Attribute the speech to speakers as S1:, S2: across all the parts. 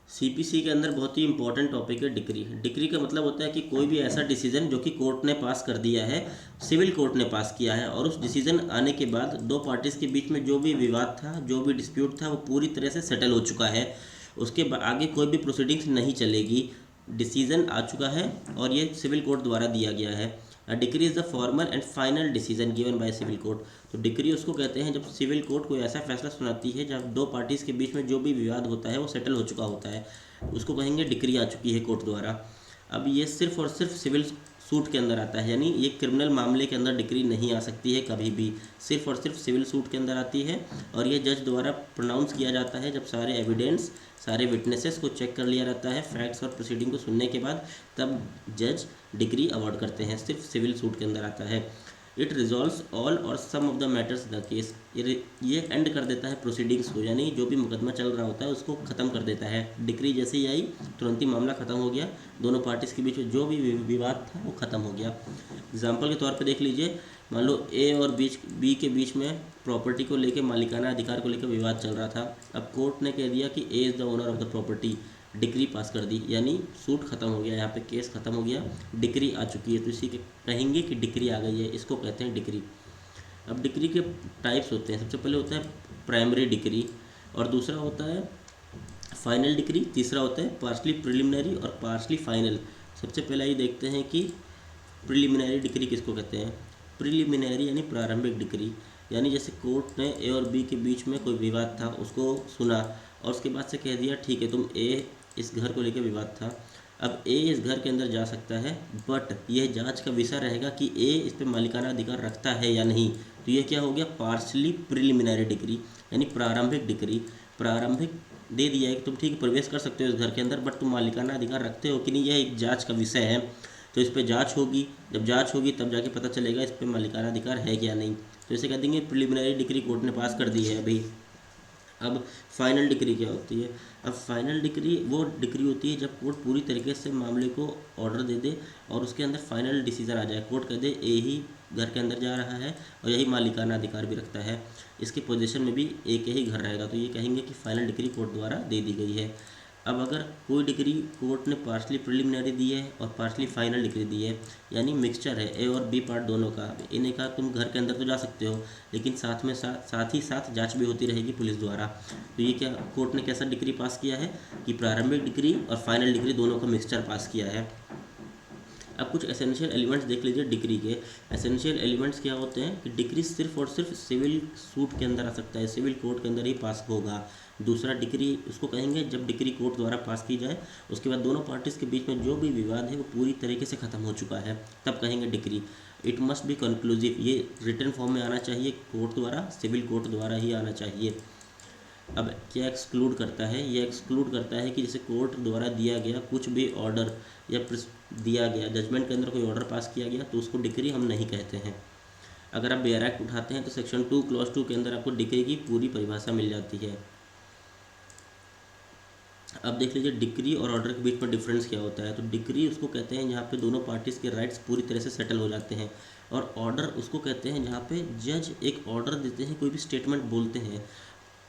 S1: CPC के अंदर बहुत ही इंपॉर्टेंट टॉपिक है डिक्री। डिक्री का मतलब होता है कि कोई भी ऐसा डिसीजन जो कि कोर्ट ने पास कर दिया है, सिविल कोर्ट ने पास किया है, और उस डिसीजन आने के बाद दो पार्टीज के बीच में जो भी विवाद था, जो भी डिस्प्यूट था, वो पूरी तरह से सेटल हो चुका है। उसके आगे कोई भी प्रोसीडिंग्स नहीं चलेगी, डिसीजन आ चुका है और ये सिविल कोर्ट द्वारा दिया गया है। Decree is the formal and final decision given by civil court. तो डिक्री उसको कहते हैं जब सिविल कोर्ट कोई ऐसा फैसला सुनाती है जब दो पार्टीज़ के बीच में जो भी विवाद होता है वो सेटल हो चुका होता है, उसको कहेंगे डिक्री आ चुकी है कोर्ट द्वारा। अब ये सिर्फ और सिर्फ सिविल सूट के अंदर आता है, यानी ये क्रिमिनल मामले के अंदर डिक्री नहीं आ सकती है कभी भी, सिर्फ और सिर्फ सिविल सूट के अंदर आती है। और ये जज द्वारा प्रोनाउंस किया जाता है जब सारे एविडेंस, सारे विटनेसेस को चेक कर लिया जाता है, फैक्ट्स और प्रोसीडिंग को सुनने के बाद तब जज डिक्री अवार्ड करते हैं। सिर्फ सिविल सूट के अंदर आता है। इट रिजॉल्व्स ऑल और some of the matters the case. ये एंड कर देता है प्रोसीडिंग्स को, यानी जो भी मुकदमा चल रहा होता है उसको ख़त्म कर देता है। डिक्री जैसे ही आई तुरंत ही मामला ख़त्म हो गया, दोनों पार्टीज़ के बीच में जो भी विवाद था वो ख़त्म हो गया। एग्जाम्पल के तौर पे देख लीजिए, मान लो ए और बी के बीच में प्रॉपर्टी को लेकर, मालिकाना अधिकार को लेकर विवाद चल रहा था। अब कोर्ट ने कह दिया कि A is the owner of the property, decree pass कर दी, यानी सूट खत्म हो गया, यहाँ पे केस खत्म हो गया, डिक्री आ चुकी है। तो इसी के कहेंगे कि डिक्री आ गई है, इसको कहते हैं डिक्री। अब डिक्री के टाइप्स होते हैं, सबसे पहले होता है प्राइमरी डिक्री, और दूसरा होता है फाइनल डिक्री, तीसरा होता है पार्शली प्रिलिमिनरी और पार्शली फाइनल। सबसे पहले ये देखते हैं कि प्रिलिमिनरी डिक्री किसको कहते हैं। प्रिलिमिनरी यानी प्रारंभिक डिक्री, यानी जैसे कोर्ट ने ए और बी के बीच में कोई विवाद था उसको सुना और उसके बाद से कह दिया ठीक है तुम ए, इस घर को लेकर विवाद था, अब ए इस घर के अंदर जा सकता है, बट यह जांच का विषय रहेगा कि ए इस पर मालिकाना अधिकार रखता है या नहीं। तो ये क्या हो गया, पार्शली प्रिलिमिनरी डिक्री, यानी प्रारंभिक डिक्री। प्रारंभिक दे दिया है कि तुम ठीक प्रवेश कर सकते हो इस घर के अंदर, बट तुम मालिकाना अधिकार रखते हो कि नहीं, यह एक जांच का विषय है। तो इस पर जांच होगी, जब जांच होगी तब जाके पता चलेगा इस पर मालिकाना अधिकार है क्या नहीं। तो इसे कह देंगे प्रिलिमिनरी डिक्री कोर्ट ने पास कर दी है अभी। अब फाइनल डिक्री क्या होती है। अब फाइनल डिक्री वो डिक्री होती है जब कोर्ट पूरी तरीके से मामले को ऑर्डर दे दे और उसके अंदर फाइनल डिसीजन आ जाए। कोर्ट कह दे ए ही घर के अंदर जा रहा है और यही मालिकाना अधिकार भी रखता है, इसके पोजीशन में भी एक ही घर रहेगा, तो ये कहेंगे कि फाइनल डिक्री कोर्ट द्वारा दे दी गई है। अब अगर कोई डिग्री कोर्ट ने पार्शली प्रिलिमिनरी दी है और पार्शली फाइनल डिग्री दी है, यानी मिक्सचर है ए और बी पार्ट दोनों का, इन्हें कहा तुम घर के अंदर तो जा सकते हो लेकिन साथ ही साथ जांच भी होती रहेगी पुलिस द्वारा। तो ये क्या कोर्ट ने कैसा डिग्री पास किया है कि प्रारंभिक डिग्री और फाइनल डिग्री दोनों का मिक्सचर पास किया है। अब कुछ एसेंशियल एलिमेंट्स देख लीजिए डिक्री के। एसेंशियल एलिमेंट्स क्या होते हैं कि डिक्री सिर्फ और सिर्फ सिविल सूट के अंदर आ सकता है, सिविल कोर्ट के अंदर ही पास होगा। दूसरा डिक्री उसको कहेंगे जब डिक्री कोर्ट द्वारा पास की जाए उसके बाद दोनों पार्टीज़ के बीच में जो भी विवाद है वो पूरी तरीके से ख़त्म हो चुका है, तब कहेंगे decree. It must be conclusive, ये रिटन फॉर्म में आना चाहिए कोर्ट द्वारा, सिविल कोर्ट द्वारा ही आना चाहिए। अब क्या एक्सक्लूड करता है, ये एक्सक्लूड करता है कि जैसे कोर्ट द्वारा दिया गया कुछ भी ऑर्डर या दिया गया जजमेंट के अंदर कोई ऑर्डर पास किया गया तो उसको डिक्री हम नहीं कहते हैं। अगर आप बेयर एक्ट उठाते हैं तो सेक्शन 2 क्लॉज 2 के अंदर आपको डिक्री की पूरी परिभाषा मिल जाती है। अब देख लीजिए डिक्री और ऑर्डर के बीच में डिफरेंस क्या होता है। तो डिक्री उसको कहते हैं जहाँ पे दोनों पार्टीज़ के राइट्स पूरी तरह से सेटल हो जाते हैं, और ऑर्डर उसको कहते हैं जहाँ पे जज एक ऑर्डर देते हैं, कोई भी स्टेटमेंट बोलते हैं,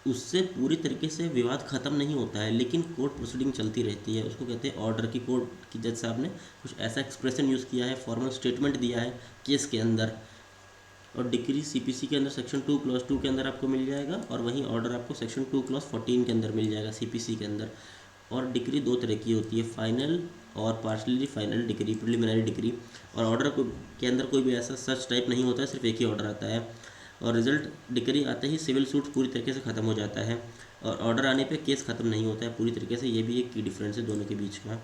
S1: उससे पूरी तरीके से विवाद ख़त्म नहीं होता है लेकिन कोर्ट प्रोसीडिंग चलती रहती है, उसको कहते हैं ऑर्डर। की कोर्ट की जज साहब ने कुछ ऐसा एक्सप्रेशन यूज़ किया है, फॉर्मल स्टेटमेंट दिया है केस के अंदर। और डिक्री सीपीसी के अंदर सेक्शन 2 क्लॉज 2 के अंदर आपको मिल जाएगा, और वहीं ऑर्डर आपको सेक्शन 2 क्लॉज 14 के अंदर मिल जाएगा सीपीसी के अंदर। और डिक्री दो तरह की होती है, फाइनल और partially final decree, preliminary decree. और ऑर्डर को के अंदर कोई भी ऐसा सच टाइप नहीं होता है, सिर्फ एक ही ऑर्डर आता है, और रिजल्ट डिक्री आते ही सिविल सूट पूरी तरीके से ख़त्म हो जाता है, और ऑर्डर आने पे केस ख़त्म नहीं होता है पूरी तरीके से। ये भी एक की डिफरेंस है दोनों के बीच का।